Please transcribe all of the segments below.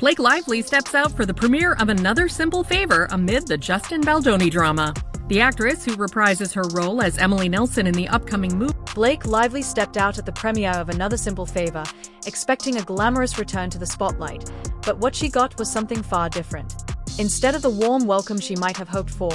Blake Lively steps out for the premiere of Another Simple Favor amid the Justin Baldoni drama. The actress, who reprises her role as Emily Nelson in the upcoming movie, Blake Lively stepped out at the premiere of Another Simple Favor, expecting a glamorous return to the spotlight, but what she got was something far different. Instead of the warm welcome she might have hoped for,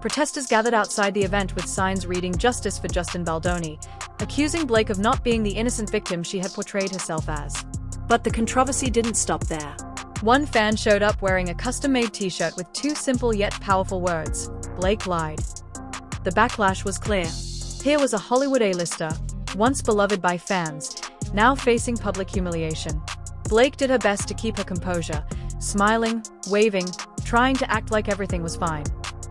protesters gathered outside the event with signs reading "Justice for Justin Baldoni," accusing Blake of not being the innocent victim she had portrayed herself as. But the controversy didn't stop there. One fan showed up wearing a custom-made t-shirt with two simple yet powerful words: "Blake lied." The backlash was clear. Here was a Hollywood A-lister, once beloved by fans, now facing public humiliation. Blake did her best to keep her composure, smiling, waving, trying to act like everything was fine.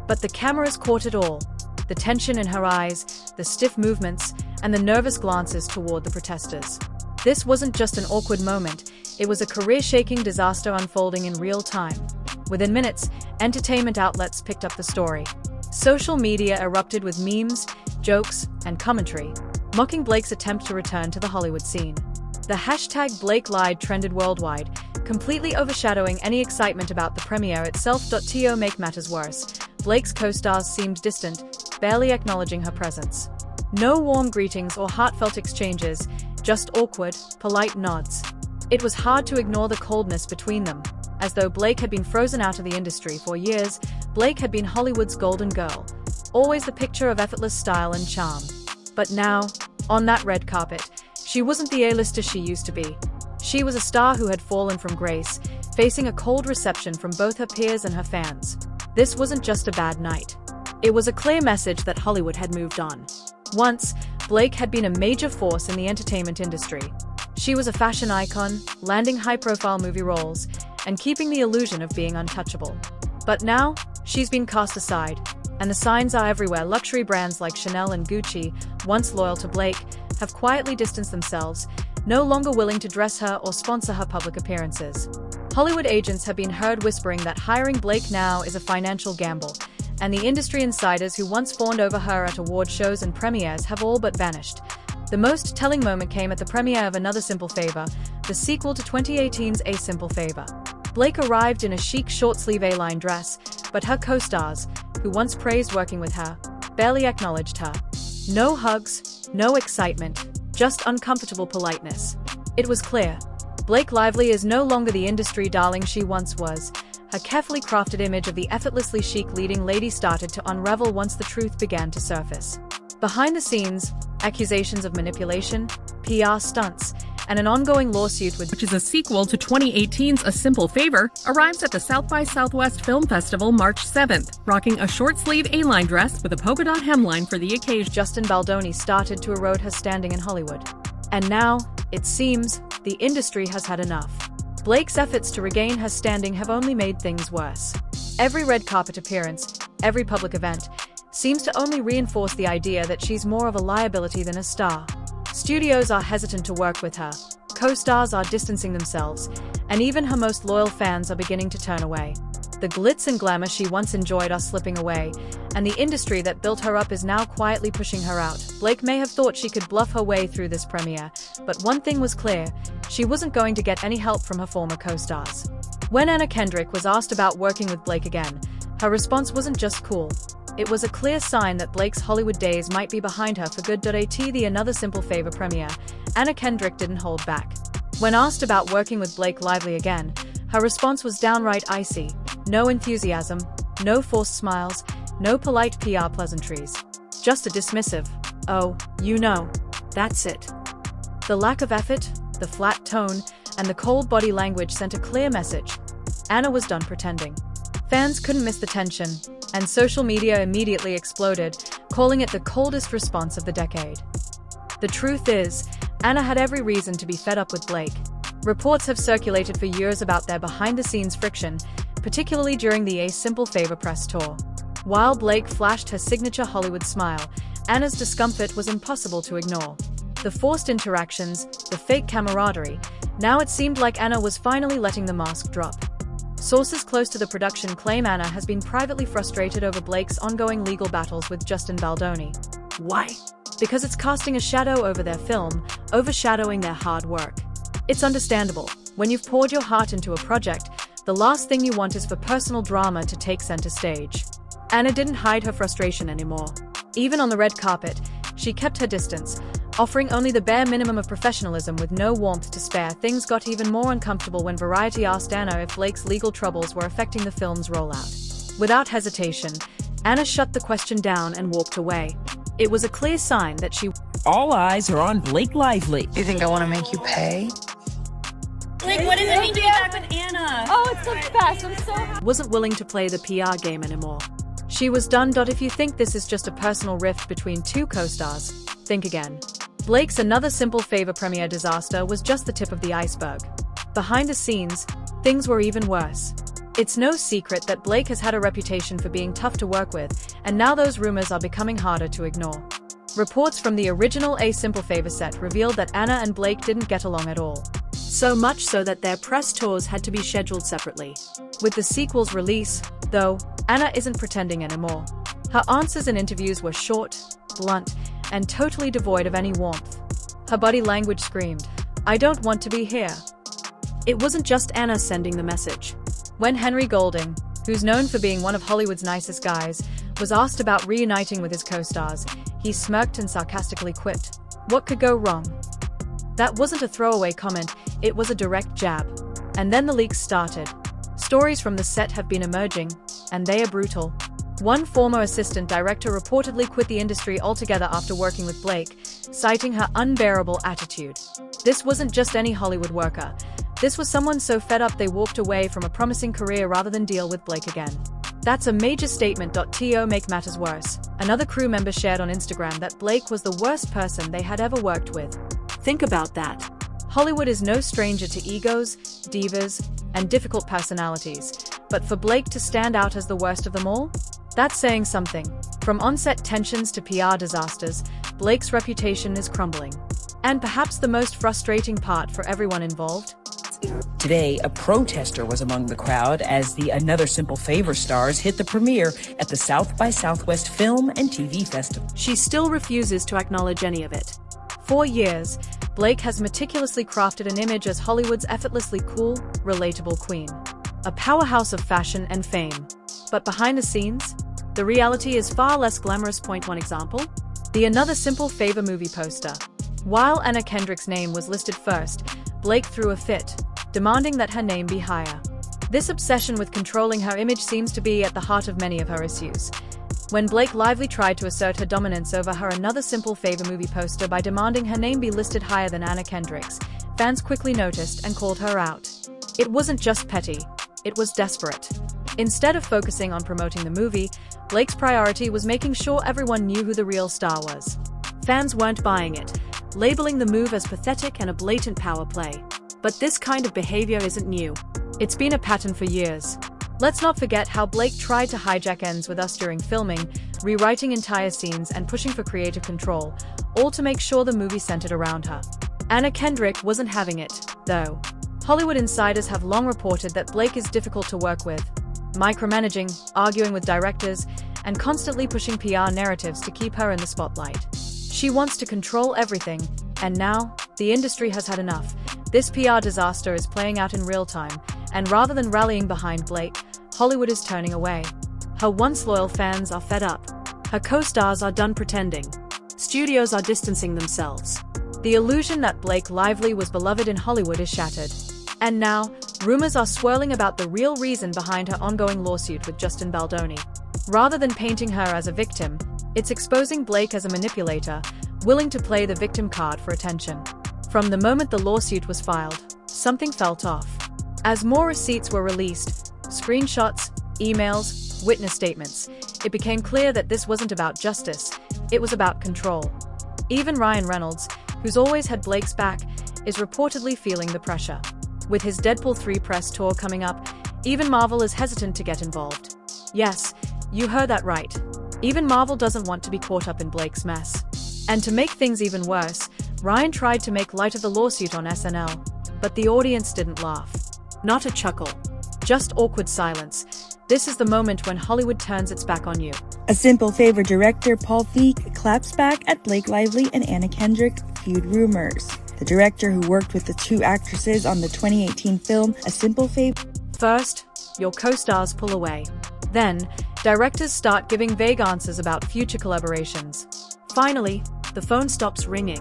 But the cameras caught it all: the tension in her eyes, the stiff movements, and the nervous glances toward the protesters. This wasn't just an awkward moment, it was a career-shaking disaster unfolding in real time. Within minutes, entertainment outlets picked up the story. Social media erupted with memes, jokes, and commentary, mocking Blake's attempt to return to the Hollywood scene. The hashtag Blake Lied trended worldwide, completely overshadowing any excitement about the premiere itself. To make matters worse, Blake's co-stars seemed distant, barely acknowledging her presence. No warm greetings or heartfelt exchanges, just awkward, polite nods. It was hard to ignore the coldness between them. As though Blake had been frozen out of the industry for years, Blake had been Hollywood's golden girl, always the picture of effortless style and charm. But now, on that red carpet, she wasn't the A-lister she used to be. She was a star who had fallen from grace, facing a cold reception from both her peers and her fans. This wasn't just a bad night. It was a clear message that Hollywood had moved on. Once, Blake had been a major force in the entertainment industry. She was a fashion icon, landing high-profile movie roles, and keeping the illusion of being untouchable. But now, she's been cast aside, and the signs are everywhere. Luxury brands like Chanel and Gucci, once loyal to Blake, have quietly distanced themselves, no longer willing to dress her or sponsor her public appearances. Hollywood agents have been heard whispering that hiring Blake now is a financial gamble, and the industry insiders who once fawned over her at award shows and premieres have all but vanished. The most telling moment came at the premiere of Another Simple Favor, the sequel to 2018's A Simple Favor. Blake arrived in a chic short-sleeve A-line dress, but her co-stars, who once praised working with her, barely acknowledged her. No hugs, no excitement, just uncomfortable politeness. It was clear. Blake Lively is no longer the industry darling she once was. Her carefully crafted image of the effortlessly chic leading lady started to unravel once the truth began to surface. Behind the scenes, accusations of manipulation, PR stunts, and an ongoing lawsuit which is a sequel to 2018's A Simple Favor, arrives at the South by Southwest Film Festival March 7th, rocking a short-sleeve A-line dress with a polka dot hemline for the occasion. Justin Baldoni started to erode her standing in Hollywood. And now, it seems, the industry has had enough. Blake's efforts to regain her standing have only made things worse. Every red carpet appearance, every public event, seems to only reinforce the idea that she's more of a liability than a star. Studios are hesitant to work with her, co-stars are distancing themselves, and even her most loyal fans are beginning to turn away. The glitz and glamour she once enjoyed are slipping away, and the industry that built her up is now quietly pushing her out. Blake may have thought she could bluff her way through this premiere, but one thing was clear: she wasn't going to get any help from her former co-stars. When Anna Kendrick was asked about working with Blake again, her response wasn't just cool. It was a clear sign that Blake's Hollywood days might be behind her for good. At the Another Simple Favor premiere, Anna Kendrick didn't hold back. When asked about working with Blake Lively again, her response was downright icy. No enthusiasm, no forced smiles, no polite PR pleasantries. Just a dismissive, "Oh, you know, that's it." The lack of effort, the flat tone, and the cold body language sent a clear message. Anna was done pretending. Fans couldn't miss the tension, and social media immediately exploded, calling it the coldest response of the decade. The truth is, Anna had every reason to be fed up with Blake. Reports have circulated for years about their behind-the-scenes friction, particularly during the A Simple Favor press tour. While Blake flashed her signature Hollywood smile, Anna's discomfort was impossible to ignore. The forced interactions, the fake camaraderie, now it seemed like Anna was finally letting the mask drop. Sources close to the production claim Anna has been privately frustrated over Blake's ongoing legal battles with Justin Baldoni. Why? Because it's casting a shadow over their film, overshadowing their hard work. It's understandable. When you've poured your heart into a project, The last thing you want is for personal drama to take center stage. Anna didn't hide her frustration anymore. Even on the red carpet, she kept her distance, offering only the bare minimum of professionalism with no warmth to spare. Things got even more uncomfortable when Variety asked Anna if Blake's legal troubles were affecting the film's rollout. Without hesitation, Anna shut the question down and walked away. It was a clear sign that she All eyes are on Blake Lively. You think I want to make you pay? Like, what does it mean to be back with Anna? Oh, it's the best. I'm so happy. wasn't willing to play the PR game anymore. She was done. If you think this is just a personal rift between two co-stars, think again. Blake's Another Simple Favor premiere disaster was just the tip of the iceberg. Behind the scenes, things were even worse. It's no secret that Blake has had a reputation for being tough to work with, and now those rumors are becoming harder to ignore. Reports from the original A Simple Favor set revealed that Anna and Blake didn't get along at all. So much so that their press tours had to be scheduled separately. With the sequel's release, though, Anna isn't pretending anymore. Her answers in interviews were short, blunt, and totally devoid of any warmth. Her body language screamed, "I don't want to be here." It wasn't just Anna sending the message. When Henry Golding, who's known for being one of Hollywood's nicest guys, was asked about reuniting with his co-stars, he smirked and sarcastically quipped, "What could go wrong?" That wasn't a throwaway comment, it was a direct jab. And then the leaks started. Stories from the set have been emerging, and they are brutal. One former assistant director reportedly quit the industry altogether after working with Blake, citing her unbearable attitude. This wasn't just any Hollywood worker. This was someone so fed up they walked away from a promising career rather than deal with Blake again. That's a major statement. To make matters worse, another crew member shared on Instagram that Blake was the worst person they had ever worked with. Think about that. Hollywood is no stranger to egos, divas, and difficult personalities, but for Blake to stand out as the worst of them all? That's saying something. From on-set tensions to PR disasters, Blake's reputation is crumbling. And perhaps the most frustrating part for everyone involved? Today, a protester was among the crowd as the Another Simple Favor stars hit the premiere at the South by Southwest Film and TV Festival. She still refuses to acknowledge any of it. For years, Blake has meticulously crafted an image as Hollywood's effortlessly cool, relatable queen. A powerhouse of fashion and fame. But behind the scenes, the reality is far less glamorous. Point one example? The Another Simple Favor movie poster. While Anna Kendrick's name was listed first, Blake threw a fit, demanding that her name be higher. This obsession with controlling her image seems to be at the heart of many of her issues. When Blake Lively tried to assert her dominance over her Another Simple Favor movie poster by demanding her name be listed higher than Anna Kendrick's, fans quickly noticed and called her out. It wasn't just petty, it was desperate. Instead of focusing on promoting the movie, Blake's priority was making sure everyone knew who the real star was. Fans weren't buying it, labeling the move as pathetic and a blatant power play. But this kind of behavior isn't new. It's been a pattern for years. Let's not forget how Blake tried to hijack ends with us during filming, rewriting entire scenes and pushing for creative control, all to make sure the movie centered around her. Anna Kendrick wasn't having it, though. Hollywood insiders have long reported that Blake is difficult to work with, micromanaging, arguing with directors, and constantly pushing PR narratives to keep her in the spotlight. She wants to control everything, and now, the industry has had enough. This PR disaster is playing out in real time, and rather than rallying behind Blake, Hollywood is turning away. Her once loyal fans are fed up. Her co-stars are done pretending. Studios are distancing themselves. The illusion that Blake Lively was beloved in Hollywood is shattered. And now, rumors are swirling about the real reason behind her ongoing lawsuit with Justin Baldoni. Rather than painting her as a victim, it's exposing Blake as a manipulator, willing to play the victim card for attention. From the moment the lawsuit was filed, something felt off. As more receipts were released, screenshots, emails, witness statements, it became clear that this wasn't about justice, it was about control. Even Ryan Reynolds, who's always had Blake's back, is reportedly feeling the pressure. With his Deadpool 3 press tour coming up, even Marvel is hesitant to get involved. Yes, you heard that right. Even Marvel doesn't want to be caught up in Blake's mess. And to make things even worse, Ryan tried to make light of the lawsuit on SNL, but the audience didn't laugh. Not a chuckle. Just awkward silence. This is the moment when Hollywood turns its back on you. A Simple Favor director Paul Feig claps back at Blake Lively and Anna Kendrick feud rumors. The director, who worked with the two actresses on the 2018 film A Simple Favor, First, your co-stars pull away. Then, directors start giving vague answers about future collaborations. Finally, the phone stops ringing.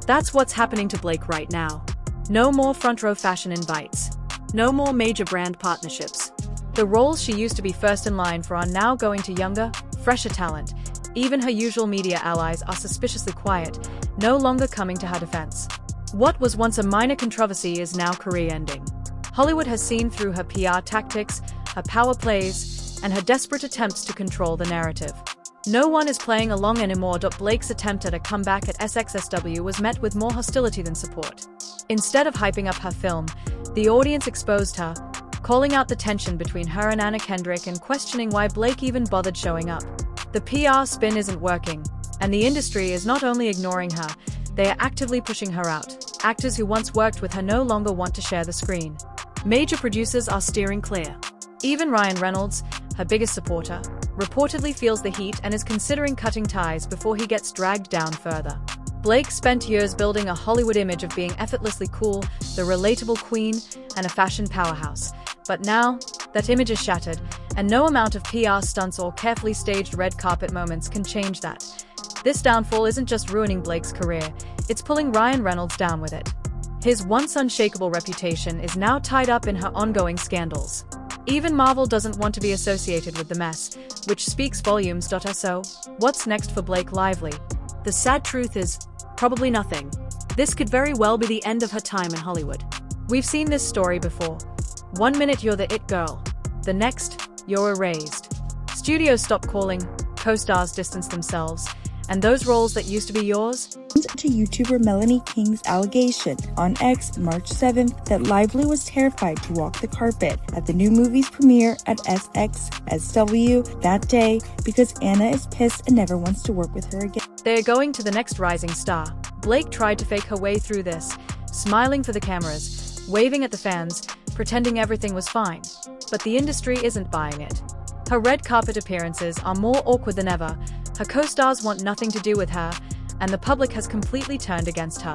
That's what's happening to Blake right now. No more front-row fashion invites. No more major brand partnerships. The roles she used to be first in line for are now going to younger, fresher talent. Even her usual media allies are suspiciously quiet, no longer coming to her defense. What was once a minor controversy is now career-ending. Hollywood has seen through her PR tactics, her power plays, and her desperate attempts to control the narrative. No one is playing along anymore. Blake's attempt at a comeback at SXSW was met with more hostility than support. Instead of hyping up her film, the audience exposed her, calling out the tension between her and Anna Kendrick and questioning why Blake even bothered showing up. The PR spin isn't working, and the industry is not only ignoring her, they are actively pushing her out. Actors who once worked with her no longer want to share the screen. Major producers are steering clear. Even Ryan Reynolds, her biggest supporter, reportedly feels the heat and is considering cutting ties before he gets dragged down further. Blake spent years building a Hollywood image of being effortlessly cool, the relatable queen, and a fashion powerhouse. But now, that image is shattered, and no amount of PR stunts or carefully staged red carpet moments can change that. This downfall isn't just ruining Blake's career, it's pulling Ryan Reynolds down with it. His once unshakable reputation is now tied up in her ongoing scandals. Even Marvel doesn't want to be associated with the mess, which speaks volumes. So, what's next for Blake Lively? The sad truth is, probably nothing. This could very well be the end of her time in Hollywood. We've seen this story before. One minute you're the it girl, the next, you're erased. Studios stop calling, co-stars distance themselves, and those roles that used to be yours? To YouTuber Melanie King's allegation on X March 7th that Lively was terrified to walk the carpet at the new movie's premiere at SXSW that day because Anna is pissed and never wants to work with her again. They are going to the next rising star. Blake tried to fake her way through this, smiling for the cameras, waving at the fans, pretending everything was fine. But the industry isn't buying it. Her red carpet appearances are more awkward than ever, her co-stars want nothing to do with her, and the public has completely turned against her.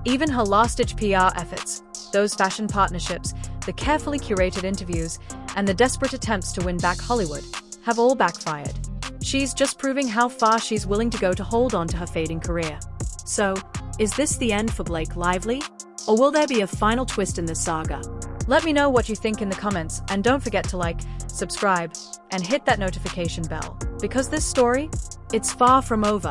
Even her last-ditch PR efforts, those fashion partnerships, the carefully curated interviews, and the desperate attempts to win back Hollywood, have all backfired. She's just proving how far she's willing to go to hold on to her fading career. So, is this the end for Blake Lively? Or will there be a final twist in this saga? Let me know what you think in the comments, and don't forget to like, subscribe, and hit that notification bell. Because this story, it's far from over.